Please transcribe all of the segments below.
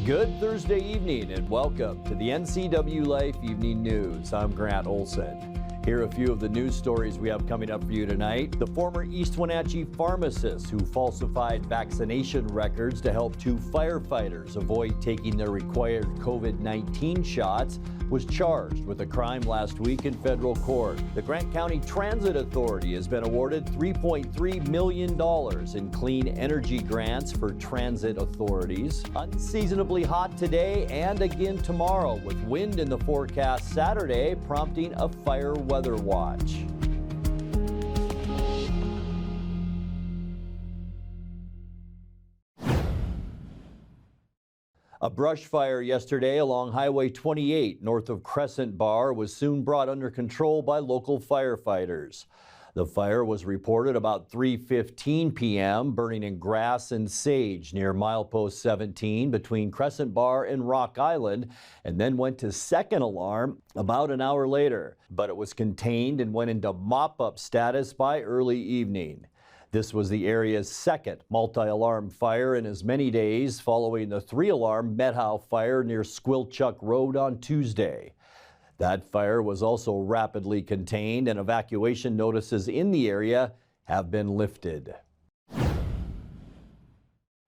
Good Thursday evening and welcome to the NCWLIFE Evening News. I'm Grant Olson. Here are a few of the news stories we have coming up for you tonight. The former East Wenatchee pharmacist who falsified vaccination records to help two firefighters avoid taking their required COVID-19 shots was charged with a crime last week in federal court. The Grant County Transit Authority has been awarded $3.3 million in clean energy grants for transit authorities. Unseasonably hot today and again tomorrow, with wind in the forecast Saturday, prompting a fire weather watch. A brush fire yesterday along Highway 28 north of Crescent Bar was soon brought under control by local firefighters. The fire was reported about 3:15 p.m., burning in grass and sage near milepost 17 between Crescent Bar and Rock Island, and then went to second alarm about an hour later. But it was contained and went into mop-up status by early evening. This was the area's second multi-alarm fire in as many days, following the 3-alarm Methow fire near Squilchuck Road on Tuesday. That fire was also rapidly contained, and evacuation notices in the area have been lifted.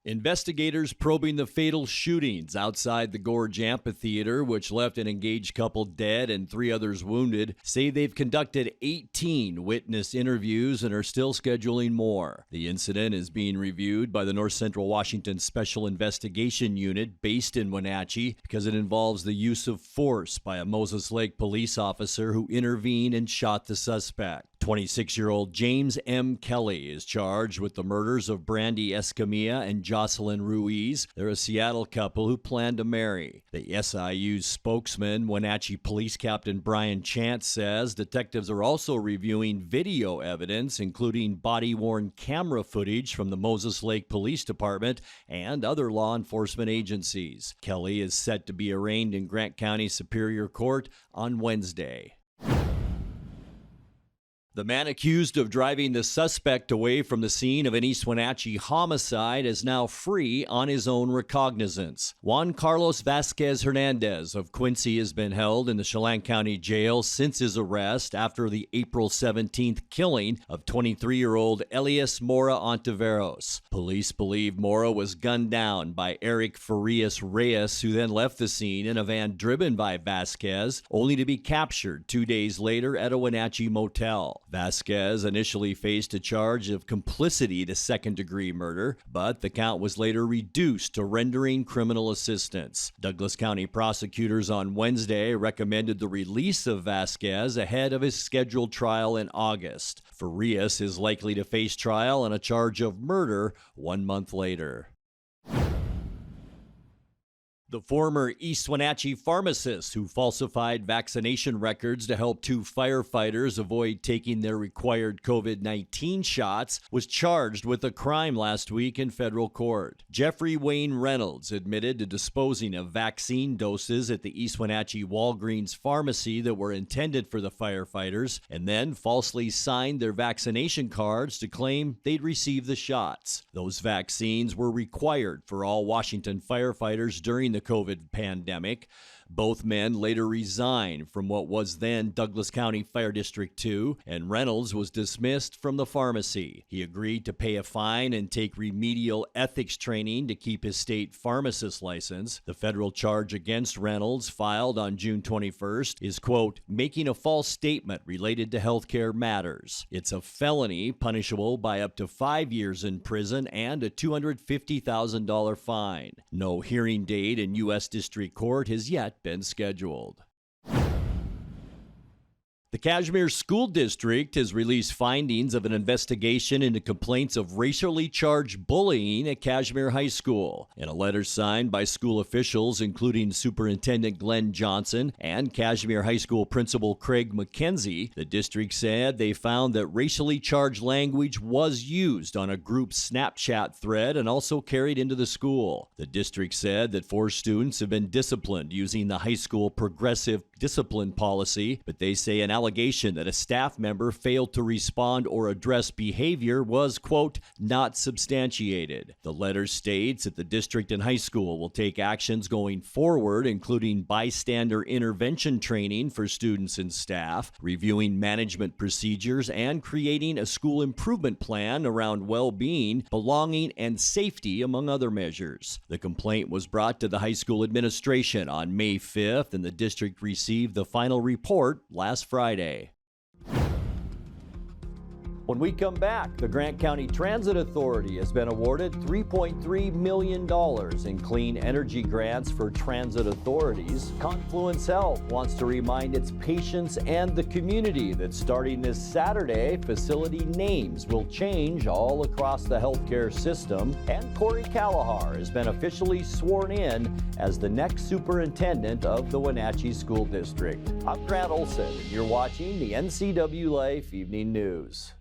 Investigators probing the fatal shootings outside the Gorge Amphitheater, which left an engaged couple dead and 3 others wounded, say they've conducted 18 witness interviews and are still scheduling more. The incident is being reviewed by the North Central Washington Special Investigation Unit based in Wenatchee because it involves the use of force by a Moses Lake police officer who intervened and shot the suspect. 26-year-old James M. Kelly is charged with the murders of Brandy Escamilla and Jocelyn Ruiz. They're a Seattle couple who plan to marry. The SIU's spokesman, Wenatchee Police Captain Brian Chance, says detectives are also reviewing video evidence, including body-worn camera footage from the Moses Lake Police Department and other law enforcement agencies. Kelly is set to be arraigned in Grant County Superior Court on Wednesday. The man accused of driving the suspect away from the scene of an East Wenatchee homicide is now free on his own recognizance. Juan Carlos Vasquez Hernandez of Quincy has been held in the Chelan County Jail since his arrest after the April 17th killing of 23-year-old Elias Mora Ontiveros. Police believe Mora was gunned down by Eric Farias Reyes, who then left the scene in a van driven by Vasquez, only to be captured 2 days later at a Wenatchee motel. Vasquez initially faced a charge of complicity to second-degree murder, but the count was later reduced to rendering criminal assistance. Douglas County prosecutors on Wednesday recommended the release of Vasquez ahead of his scheduled trial in August. Farias is likely to face trial on a charge of murder 1 month later. The former East Wenatchee pharmacist who falsified vaccination records to help 2 firefighters avoid taking their required COVID-19 shots was charged with a crime last week in federal court. Jeffrey Wayne Reynolds admitted to disposing of vaccine doses at the East Wenatchee Walgreens pharmacy that were intended for the firefighters, and then falsely signed their vaccination cards to claim they'd received the shots. Those vaccines were required for all Washington firefighters during the COVID pandemic. Both men later resigned from what was then Douglas County Fire District 2, and Reynolds was dismissed from the pharmacy. He agreed to pay a fine and take remedial ethics training to keep his state pharmacist license. The federal charge against Reynolds, filed on June 21st, is, quote, making a false statement related to healthcare matters. It's a felony punishable by up to 5 years in prison and a $250,000 fine. No hearing date in U.S. District Court has yet been scheduled. The Cashmere School District has released findings of an investigation into complaints of racially charged bullying at Cashmere High School. In a letter signed by school officials, including Superintendent Glenn Johnson and Cashmere High School Principal Craig McKenzie, the district said they found that racially charged language was used on a group Snapchat thread and also carried into the school. The district said that 4 students have been disciplined using the high school progressive discipline policy, but they say an allegation that a staff member failed to respond or address behavior was, quote, not substantiated. The letter states that the district and high school will take actions going forward, including bystander intervention training for students and staff, reviewing management procedures, and creating a school improvement plan around well-being, belonging, and safety, among other measures. The complaint was brought to the high school administration on May 5th, and the district received the final report last Friday. When we come back, the Grant County Transit Authority has been awarded $3.3 million in clean energy grants for transit authorities. Confluence Health wants to remind its patients and the community that starting this Saturday, facility names will change all across the healthcare system. And Corey Callahar has been officially sworn in as the next superintendent of the Wenatchee School District. I'm Grant Olson, and you're watching the NCWLIFE Evening News.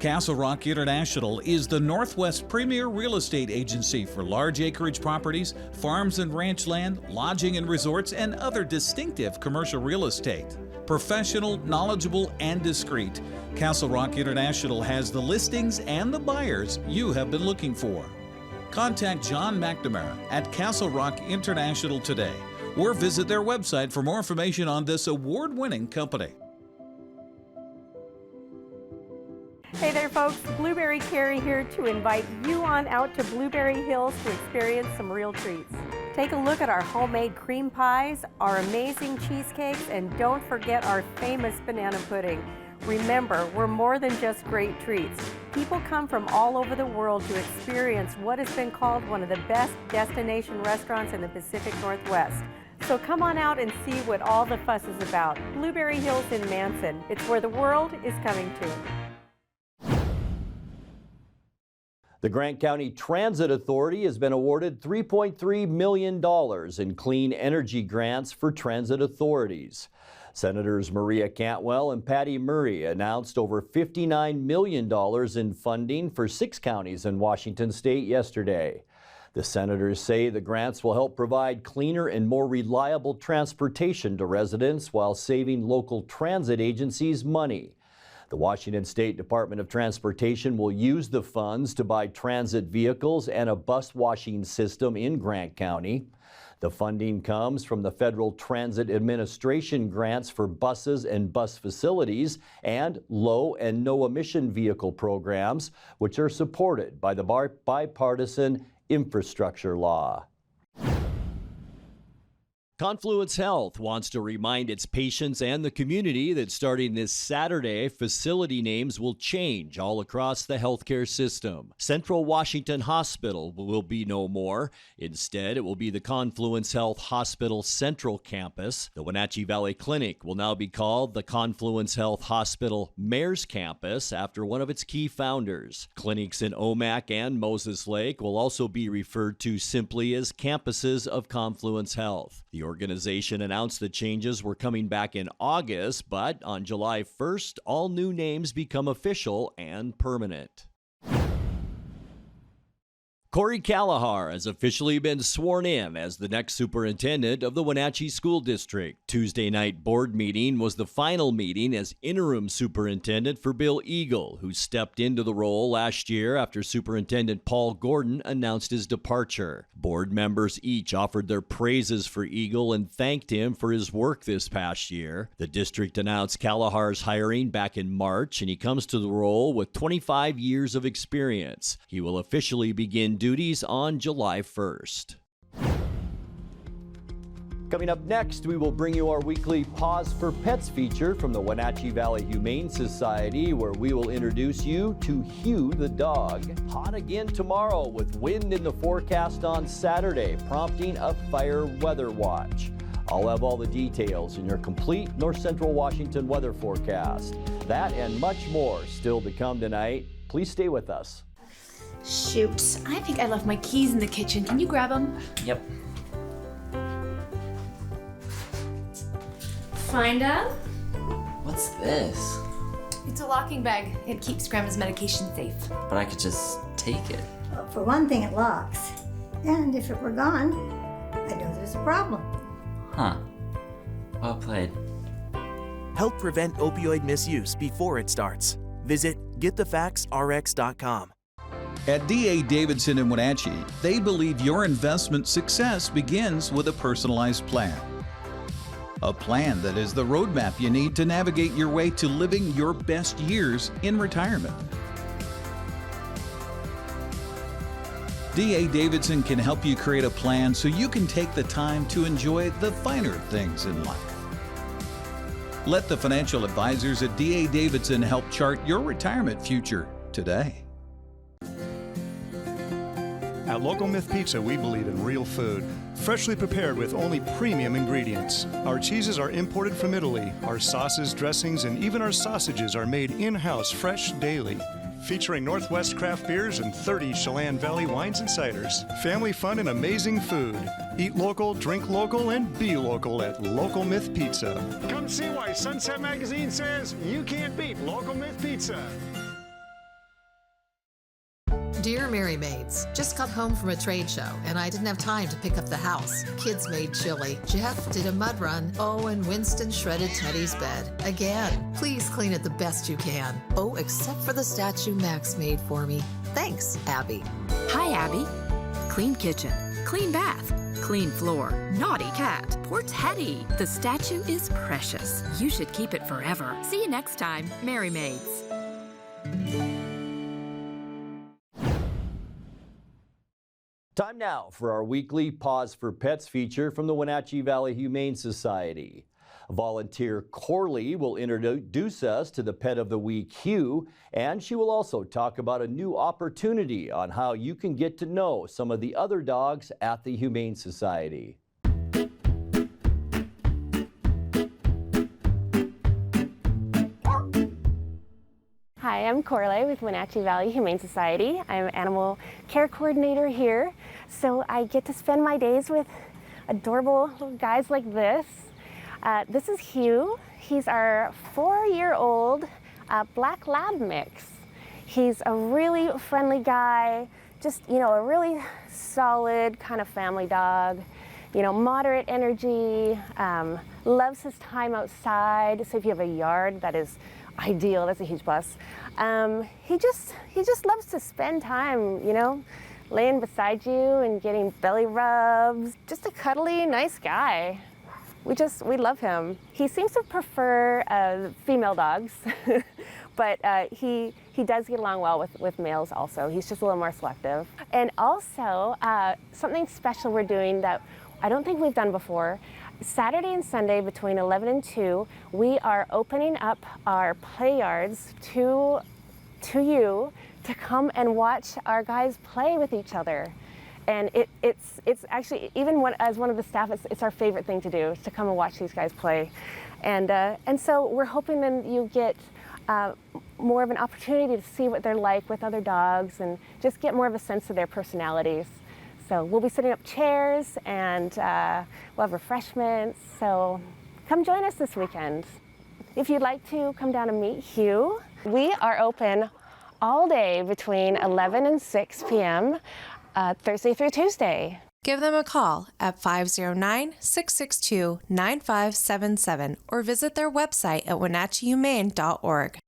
Castle Rock International is the Northwest premier real estate agency for large acreage properties, farms and ranch land, lodging and resorts, and other distinctive commercial real estate. Professional, knowledgeable, and discreet, Castle Rock International has the listings and the buyers you have been looking for. Contact John McNamara at Castle Rock International today, or visit their website for more information on this award-winning company. Hey there folks, Blueberry Carrie here to invite you on out to Blueberry Hills to experience some real treats. Take a look at our homemade cream pies, our amazing cheesecakes, and don't forget our famous banana pudding. Remember, we're more than just great treats. People come from all over the world to experience what has been called one of the best destination restaurants in the Pacific Northwest. So come on out and see what all the fuss is about. Blueberry Hills in Manson. It's where the world is coming to. The Grant County Transit Authority has been awarded $3.3 million in clean energy grants for transit authorities. Senators Maria Cantwell and Patty Murray announced over $59 million in funding for 6 counties in Washington state yesterday. The senators say the grants will help provide cleaner and more reliable transportation to residents while saving local transit agencies money. The Washington State Department of Transportation will use the funds to buy transit vehicles and a bus washing system in Grant County. The funding comes from the Federal Transit Administration grants for buses and bus facilities and low and no emission vehicle programs, which are supported by the bipartisan infrastructure law. Confluence Health wants to remind its patients and the community that starting this Saturday, facility names will change all across the healthcare system. Central Washington Hospital will be no more. Instead, it will be the Confluence Health Hospital Central Campus. The Wenatchee Valley Clinic will now be called the Confluence Health Hospital Mayor's Campus after one of its key founders. Clinics in Omak and Moses Lake will also be referred to simply as campuses of Confluence Health. The organization announced the changes were coming back in August, but on July 1st, all new names become official and permanent. Corey Callahar has officially been sworn in as the next superintendent of the Wenatchee School District. Tuesday night board meeting was the final meeting as interim superintendent for Bill Eagle, who stepped into the role last year after Superintendent Paul Gordon announced his departure. Board members each offered their praises for Eagle and thanked him for his work this past year. The district announced Callahar's hiring back in March, and he comes to the role with 25 years of experience. He will officially begin duties on July 1st. Coming up next, we will bring you our weekly Pause for Pets feature from the Wenatchee Valley Humane Society, where we will introduce you to Hugh the dog. Hot again tomorrow with wind in the forecast on Saturday, prompting a fire weather watch. I'll have all the details in your complete North Central Washington weather forecast. That and much more still to come tonight. Please stay with us. Shoot, I think I left my keys in the kitchen. Can you grab them? Yep. Find out? What's this? It's a locking bag. It keeps Grandma's medication safe. But I could just take it. Well, for one thing, it locks. And if it were gone, I'd know there's a problem. Huh. Well played. Help prevent opioid misuse before it starts. Visit getthefactsrx.com. At D.A. Davidson in Wenatchee, they believe your investment success begins with a personalized plan. A plan that is the roadmap you need to navigate your way to living your best years in retirement. D.A. Davidson can help you create a plan so you can take the time to enjoy the finer things in life. Let the financial advisors at D.A. Davidson help chart your retirement future today. At Local Myth Pizza, we believe in real food, freshly prepared with only premium ingredients. Our cheeses are imported from Italy. Our sauces, dressings, and even our sausages are made in-house fresh daily. Featuring Northwest craft beers and 30 Chelan Valley wines and ciders. Family fun and amazing food. Eat local, drink local, and be local at Local Myth Pizza. Come see why Sunset Magazine says you can't beat Local Myth Pizza. Dear Mary Maids, just got home from a trade show and I didn't have time to pick up the house. Kids made chili. Jeff did a mud run. Oh, and Winston shredded Teddy's bed. Again, please clean it the best you can. Oh, except for the statue Max made for me. Thanks, Abby. Hi, Abby. Clean kitchen, clean bath, clean floor, naughty cat, poor Teddy. The statue is precious. You should keep it forever. See you next time, Mary Maids. Time now for our weekly Pause for Pets feature from the Wenatchee Valley Humane Society. Volunteer Corley will introduce us to the Pet of the Week, Hugh, and she will also talk about a new opportunity on how you can get to know some of the other dogs at the Humane Society. Hi, I'm Corley with Wenatchee Valley Humane Society. I'm an animal care coordinator here, so I get to spend my days with adorable little guys like this. This is Hugh. He's our 4-year-old black lab mix. He's a really friendly guy, just, a really solid kind of family dog. Moderate energy, loves his time outside. So if you have a yard, that is ideal. That's a huge plus. He just loves to spend time, laying beside you and getting belly rubs. Just a cuddly, nice guy. We love him. He seems to prefer female dogs, but he does get along well with males also. He's just a little more selective. And also, something special we're doing that I don't think we've done before. Saturday and Sunday between 11 and 2, we are opening up our play yards to you to come and watch our guys play with each other. And it's actually, even as one of the staff, it's our favorite thing to do, is to come and watch these guys play. And so we're hoping then you get more of an opportunity to see what they're like with other dogs and just get more of a sense of their personalities. So we'll be setting up chairs and we'll have refreshments. So come join us this weekend. If you'd like to come down and meet Hugh, we are open all day between 11 and 6 p.m. Thursday through Tuesday. Give them a call at 509-662-9577 or visit their website at wenatcheehumane.org.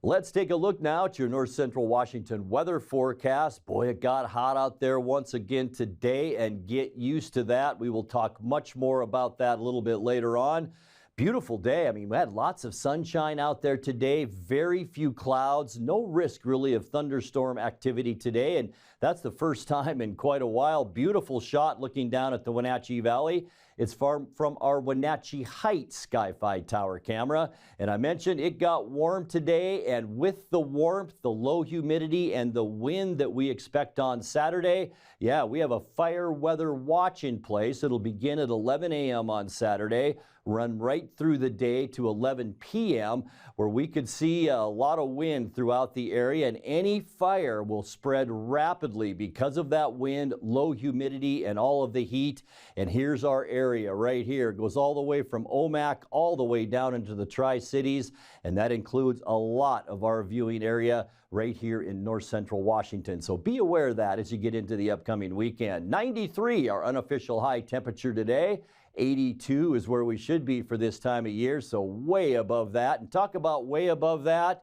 Let's take a look now at your North Central Washington weather forecast. Boy, it got hot out there once again today, and get used to that. We will talk much more about that a little bit later on. Beautiful day. I mean, we had lots of sunshine out there today, very few clouds, no risk really of thunderstorm activity today, and that's the first time in quite a while. Beautiful shot looking down at the Wenatchee Valley. It's from our Wenatchee Heights Sky-Fi Tower camera, and I mentioned it got warm today, and with the warmth, the low humidity, and the wind that we expect on Saturday, yeah, we have a fire weather watch in place. It'll begin at 11 a.m. on Saturday, run right through the day to 11 p.m., where we could see a lot of wind throughout the area, and any fire will spread rapidly because of that wind, low humidity, and all of the heat. And here's our area right here. It goes all the way from Omak all the way down into the Tri-Cities, and that includes a lot of our viewing area right here in north central Washington. So be aware of that as you get into the upcoming weekend. 93, our unofficial high temperature today. 82 is where we should be for this time of year, so way above that. And talk about way above that.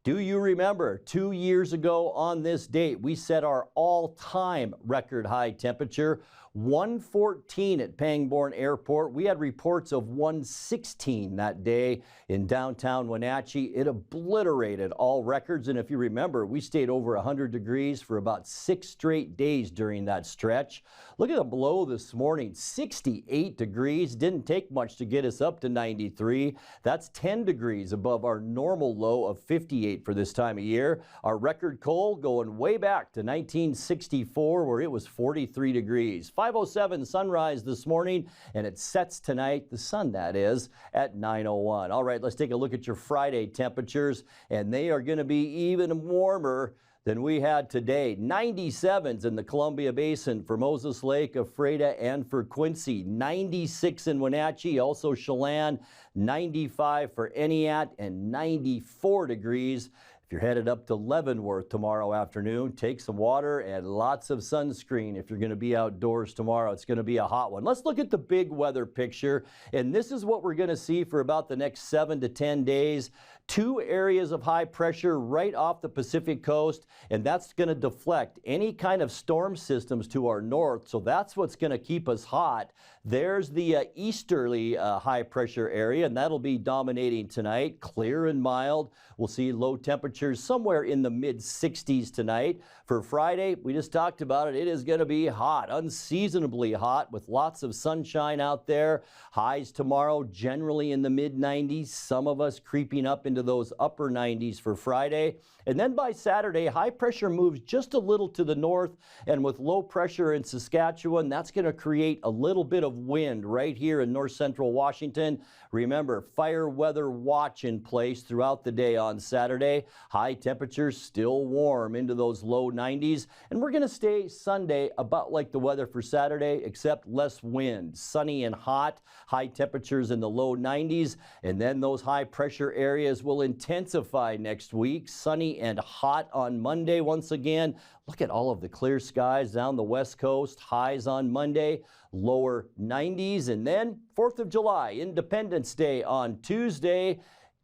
Do you remember 2 years ago on this date, we set our all-time record high temperature, 114 at Pangbourne Airport. We had reports of 116 that day in downtown Wenatchee. It obliterated all records, and if you remember, we stayed over 100 degrees for about 6 straight days during that stretch. Look at the low this morning, 68 degrees. Didn't take much to get us up to 93. That's 10 degrees above our normal low of 58 for this time of year. Our record cold going way back to 1964, where it was 43 degrees. 5:07 sunrise this morning, and it sets tonight, the sun that is, at 9:01. All right, let's take a look at your Friday temperatures, and they are going to be even warmer than we had today. 97s in the Columbia Basin for Moses Lake, Ephrata, and for Quincy. 96 in Wenatchee, also Chelan. 95 for Eniat, and 94 degrees. If you're headed up to Leavenworth tomorrow afternoon, take some water and lots of sunscreen if you're going to be outdoors tomorrow. It's going to be a hot one. Let's look at the big weather picture, and this is what we're going to see for about the next 7 to 10 days. 2 areas of high pressure right off the Pacific coast, and that's going to deflect any kind of storm systems to our north, so that's what's going to keep us hot. There's the easterly high pressure area, and that'll be dominating tonight, clear and mild. We'll see low temperatures somewhere in the mid-60s tonight. For Friday, we just talked about it. It is going to be hot, unseasonably hot, with lots of sunshine out there. Highs tomorrow generally in the mid-90s, some of us creeping up into those upper 90s for Friday. And then by Saturday, high pressure moves just a little to the north, and with low pressure in Saskatchewan, that's going to create a little bit of wind right here in north central Washington. Remember, fire weather watch in place throughout the day on Saturday. High temperatures still warm into those low 90s, and we're going to stay Sunday about like the weather for Saturday, except less wind. Sunny and hot, high temperatures in the low 90s, and then those high pressure areas will intensify next week. Sunny and hot on Monday once again. Look at all of the clear skies down the west coast. Highs on Monday, lower 90s. And then 4th of July, Independence Day on Tuesday.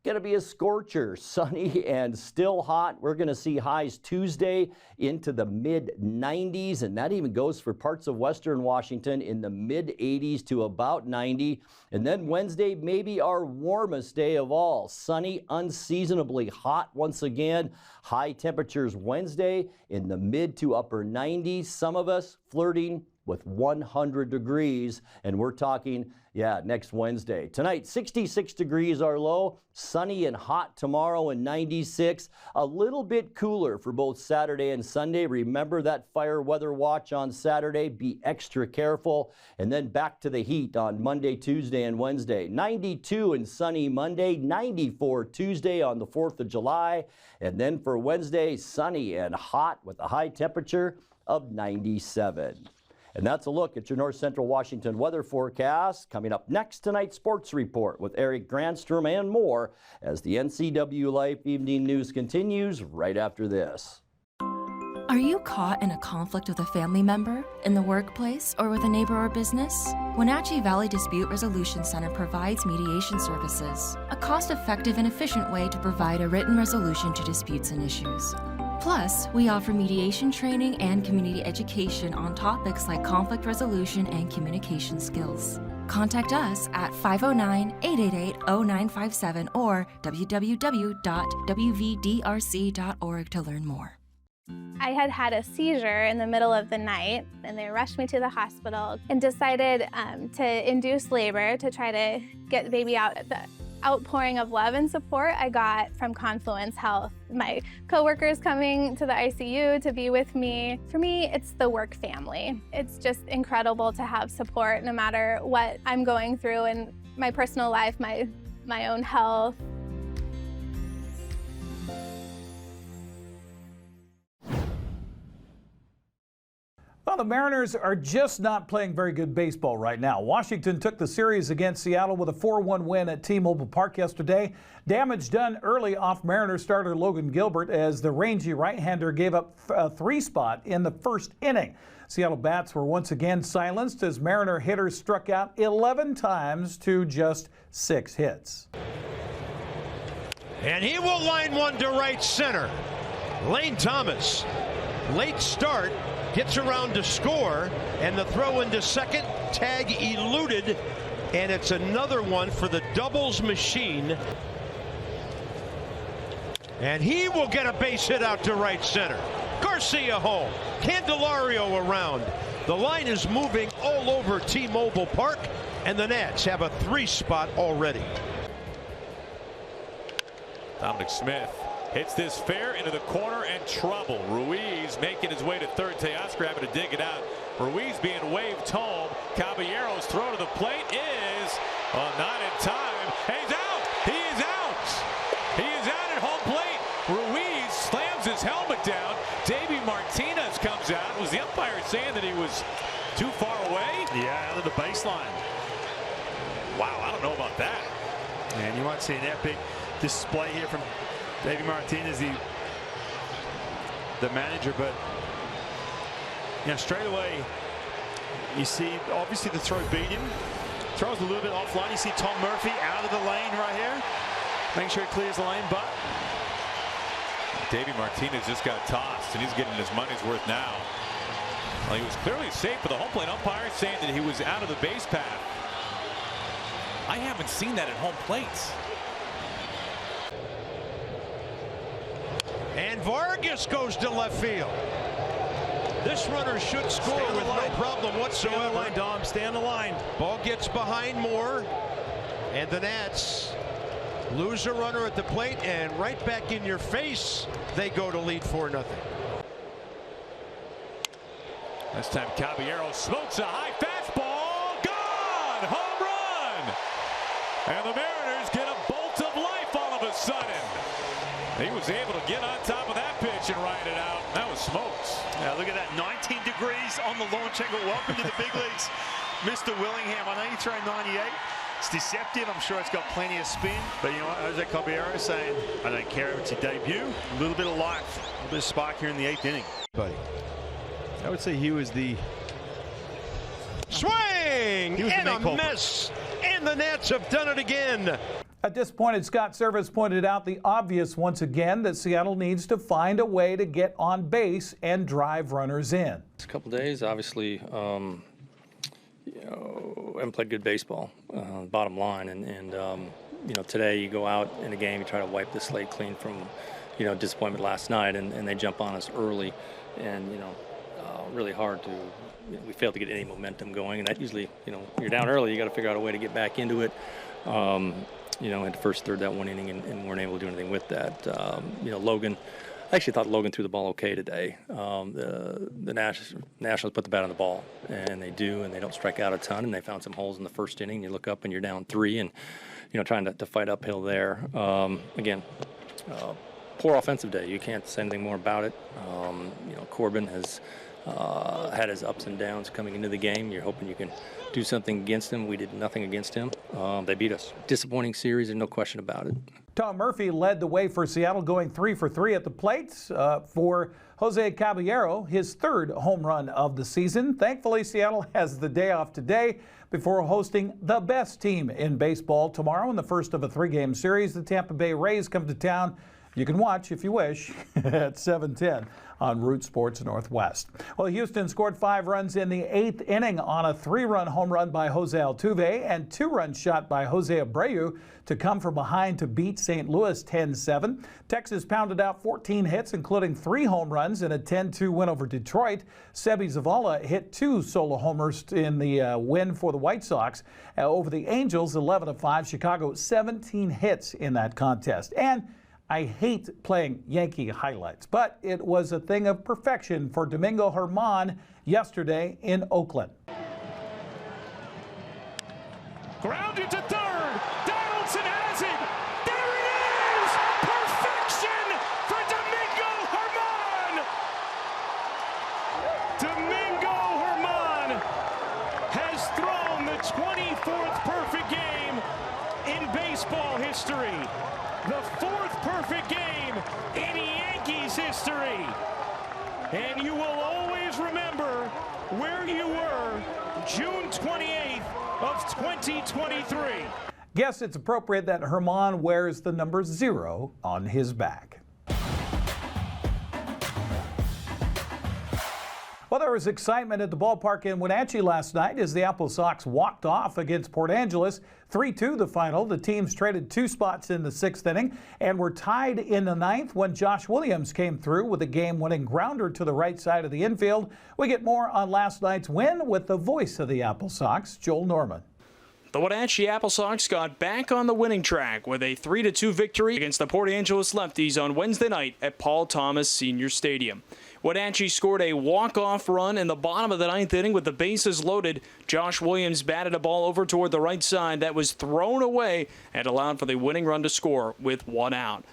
Going to be a scorcher, sunny and still hot. We're going to see highs Tuesday into the mid-90s, and that even goes for parts of western Washington in the mid-80s to about 90. And then Wednesday, maybe our warmest day of all. Sunny, unseasonably hot once again. High temperatures Wednesday in the mid to upper 90s. Some of us flirting with 100 degrees, and we're talking, next Wednesday. Tonight, 66 degrees our low, sunny and hot tomorrow and 96. A little bit cooler for both Saturday and Sunday. Remember that fire weather watch on Saturday. Be extra careful. And then back to the heat on Monday, Tuesday, and Wednesday. 92 and sunny Monday, 94 Tuesday on the 4th of July. And then for Wednesday, sunny and hot with a high temperature of 97. And that's a look at your north central Washington weather forecast. Coming up next, tonight's sports report with Eric Granstrom and more as the NCWLIFE Evening News continues right after this. Are you caught in a conflict with a family member, in the workplace, or with a neighbor or business? Wenatchee Valley Dispute Resolution Center provides mediation services, a cost-effective and efficient way to provide a written resolution to disputes and issues. Plus, we offer mediation training and community education on topics like conflict resolution and communication skills. Contact us at 509-888-0957 or www.wvdrc.org to learn more. I had had a seizure in the middle of the night, and they rushed me to the hospital and decided to induce labor to try to get the baby out. The outpouring of love and support I got from Confluence Health. My coworkers coming to the ICU to be with me. For me, it's the work family. It's just incredible to have support no matter what I'm going through in my personal life, my own health. Well, the Mariners are just not playing very good baseball right now. Washington took the series against Seattle with a 4-1 win at T-Mobile Park yesterday. Damage done early off Mariners starter Logan Gilbert as the rangy right-hander gave up a 3-spot in the first inning. Seattle bats were once again silenced as Mariner hitters struck out 11 times to just 6 hits. And he will line one to right center. Lane Thomas, late start. Gets around to score, and the throw into second, tag eluded, and it's another one for the doubles machine. And he will get a base hit out to right center. Garcia home, Candelario around. The line is moving all over T-Mobile Park, and the Nats have a 3-spot already. Dominic Smith hits this fair into the corner and trouble. Ruiz making his way to third. Teoscar having to dig it out. Ruiz being waved home. Caballero's throw to the plate is not in time. And he's out. He is out. He is out at home plate. Ruiz slams his helmet down. Davey Martinez comes out. Was the umpire saying that he was too far away? Yeah, out of the baseline. Wow, I don't know about that. And you might see an epic display here from Davey Martinez, the manager, but straight away you see obviously the throw beat him. Throws a little bit offline. You see Tom Murphy out of the lane right here, making sure he clears the lane, but Davey Martinez just got tossed, and he's getting his money's worth now. Well, he was clearly safe, but the home plate umpire saying that he was out of the base path. I haven't seen that at home plates. And Vargas goes to left field. This runner should score with no problem whatsoever. Stay on the line, Dom. Stay on the line. Ball gets behind Moore, and the Nats lose a runner at the plate, and right back in your face, they go to lead 4-0. This time Caballero smokes a high fastball. Gone! Home run! And the Mariners get a bolt of life all of a sudden. He was able to get on top of that pitch and ride it out. That was smokes. Now look at that, 19 degrees on the launch angle. Welcome to the big leagues, Mr. Willingham. I know you throw 98. It's deceptive. I'm sure it's got plenty of spin. But you know what, Jose Caballero saying, I don't care if it's a debut. A little bit of life, a little bit of spark here in the 8th inning. Buddy, I would say he was the swing and a miss, and the Nats have done it again. A disappointed Scott Service pointed out the obvious once again that Seattle needs to find a way to get on base and drive runners in. It's a couple days, obviously, haven't played good baseball, bottom line, and today you go out in a game, you try to wipe the slate clean from, disappointment last night, and they jump on us early, and really hard to. We failed to get any momentum going, and that usually, you're down early, you got to figure out a way to get back into it. At the first third that one inning and weren't able to do anything with that. Logan, I actually thought Logan threw the ball okay today. The Nationals put the bat on the ball, and they do, and they don't strike out a ton, and they found some holes in the first inning. You look up and you're down 3 and, trying to fight uphill there. Poor offensive day. You can't say anything more about it. Corbin has had his ups and downs coming into the game. You're hoping you can do something against him. We did nothing against him. They beat us. Disappointing series, and no question about it. Tom Murphy led the way for Seattle, going 3 for 3 at the plate for Jose Caballero, his 3rd home run of the season. Thankfully, Seattle has the day off today before hosting the best team in baseball tomorrow in the first of a 3-game series. The Tampa Bay Rays come to town You can watch if you wish at 7:10 on Root Sports Northwest. Well, Houston scored 5 runs in the 8th inning on a 3-run home run by Jose Altuve and 2-run shot by Jose Abreu to come from behind to beat St. Louis 10-7. Texas pounded out 14 hits, including 3 home runs in a 10-2 win over Detroit. Sebi Zavala hit 2 solo homers in the win for the White Sox over the Angels, 11-5. Chicago 17 hits in that contest. And I hate playing Yankee highlights, but it was a thing of perfection for Domingo Germán yesterday in Oakland. Grounded to third. Donaldson has it. There it is! Perfection for Domingo Germán! Domingo Germán has thrown the 24th perfect game in baseball history. The 4th perfect game in Yankees history. And you will always remember where you were June 28th of 2023. Guess it's appropriate that Germán wears the number 0 on his back. Well, there was excitement at the ballpark in Wenatchee last night as the Apple Sox walked off against Port Angeles. 3-2 the final. The teams traded 2 spots in the 6th inning and were tied in the 9th when Josh Williams came through with a game-winning grounder to the right side of the infield. We get more on last night's win with the voice of the Apple Sox, Joel Norman. The Wenatchee Apple Sox got back on the winning track with a 3-2 victory against the Port Angeles Lefties on Wednesday night at Paul Thomas Senior Stadium. Wenatchee scored a walk-off run in the bottom of the 9th inning with the bases loaded. Josh Williams batted a ball over toward the right side that was thrown away and allowed for the winning run to score with 1 out.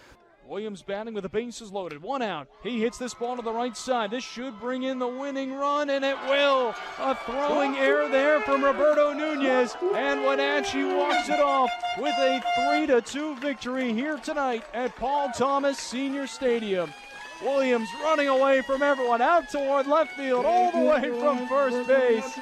Williams batting with the bases loaded. 1 out. He hits this ball to the right side. This should bring in the winning run, and it will. A throwing error there from Roberto Nunez, and Wenatchee walks it off with a 3-2 victory here tonight at Paul Thomas Senior Stadium. Williams running away from everyone out toward left field, all the way from first base.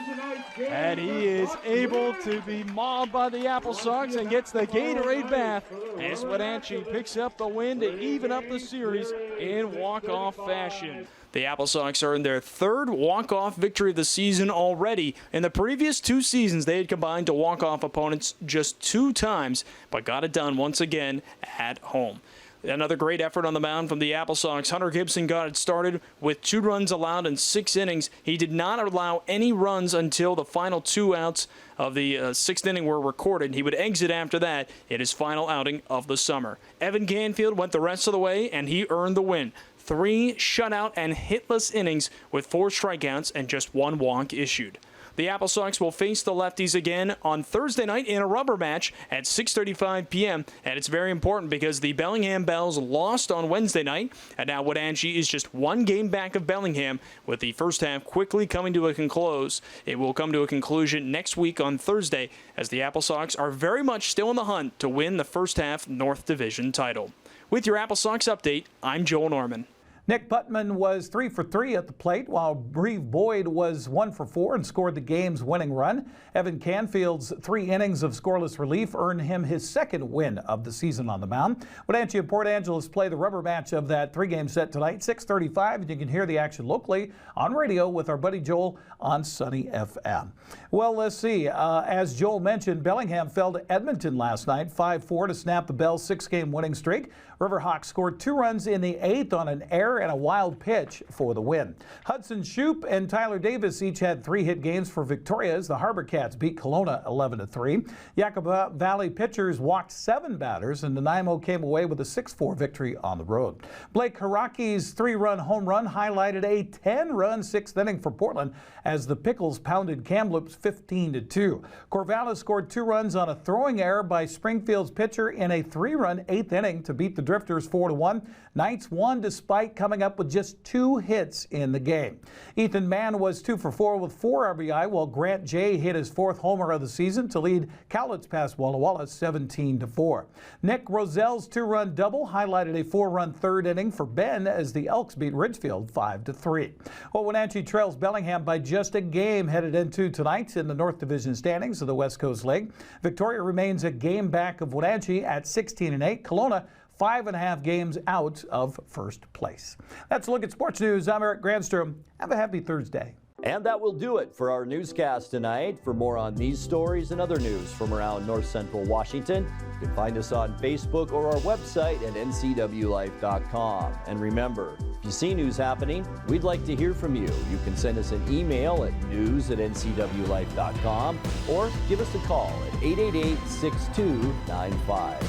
And he is able to be mobbed by the Apple Sox and gets the Gatorade bath as Wenatchee picks up the win to even up the series in walk-off fashion. The Apple Sox earned their 3rd walk-off victory of the season already. In the previous 2 seasons, they had combined to walk off opponents just 2 times, but got it done once again at home. Another great effort on the mound from the Apple Sox. Hunter Gibson got it started with 2 runs allowed in 6 innings. He did not allow any runs until the final 2 outs of the 6th inning were recorded. He would exit after that in his final outing of the summer. Evan Canfield went the rest of the way, and he earned the win. 3 shutout and hitless innings with 4 strikeouts and just 1 walk issued. The Apple Sox will face the Lefties again on Thursday night in a rubber match at 6:35 p.m. And it's very important because the Bellingham Bells lost on Wednesday night, and now Wenatchee is just 1 game back of Bellingham, with the first half quickly coming to a close. It will come to a conclusion next week on Thursday, as the Apple Sox are very much still in the hunt to win the first half North Division title. With your Apple Sox update, I'm Joel Norman. Nick Putman was 3 for 3 at the plate, while Breve Boyd was 1 for 4 and scored the game's winning run. Evan Canfield's 3 innings of scoreless relief earned him his 2nd win of the season on the mound. Wenatchee and Port Angeles play the rubber match of that 3-game set tonight, 6:35, and you can hear the action locally on radio with our buddy Joel on Sunny FM. Well, let's see. As Joel mentioned, Bellingham fell to Edmonton last night, 5-4 to snap the Bells' 6-game winning streak. Riverhawks scored 2 runs in the 8th on an error and a wild pitch for the win. Hudson Shoup and Tyler Davis each had 3-hit games for Victoria as the Harbor Cats beat Kelowna 11-3. Yucca Valley pitchers walked 7 batters, and Nanaimo came away with a 6-4 victory on the road. Blake Haraki's 3-run home run highlighted a 10-run 6th inning for Portland as the Pickles pounded Kamloops 15-2. Corvallis scored 2 runs on a throwing error by Springfield's pitcher in a 3-run 8th inning to beat the Drifters 4-1. Knights won despite coming up with just 2 hits in the game. Ethan Mann was 2 for 4 with 4 RBI, while Grant Jay hit his 4th homer of the season to lead Cowlitz past Walla Walla 17-4. Nick Rozell's 2-run double highlighted a 4-run 3rd inning for Ben as the Elks beat Ridgefield 5-3. Well, Wenatchee trails Bellingham by just a game headed into tonight in the North Division standings of the West Coast League. Victoria remains a game back of Wenatchee at 16-8. Kelowna 5.5 games out of first place. That's a look at sports news. I'm Eric Granstrom. Have a happy Thursday. And that will do it for our newscast tonight. For more on these stories and other news from around North Central Washington, you can find us on Facebook or our website at NCWLIFE.com. And remember, if you see news happening, we'd like to hear from you. You can send us an email at news@ncwlife.com or give us a call at 888-6295.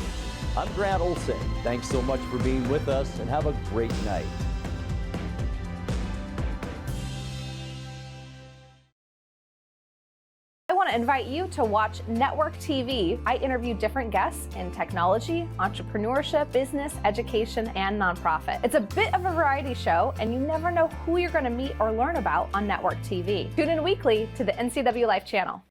I'm Grant Olson. Thanks so much for being with us and have a great night. I want to invite you to watch Network TV. I interview different guests in technology, entrepreneurship, business, education, and nonprofit. It's a bit of a variety show, and you never know who you're going to meet or learn about on Network TV. Tune in weekly to the NCW Life channel.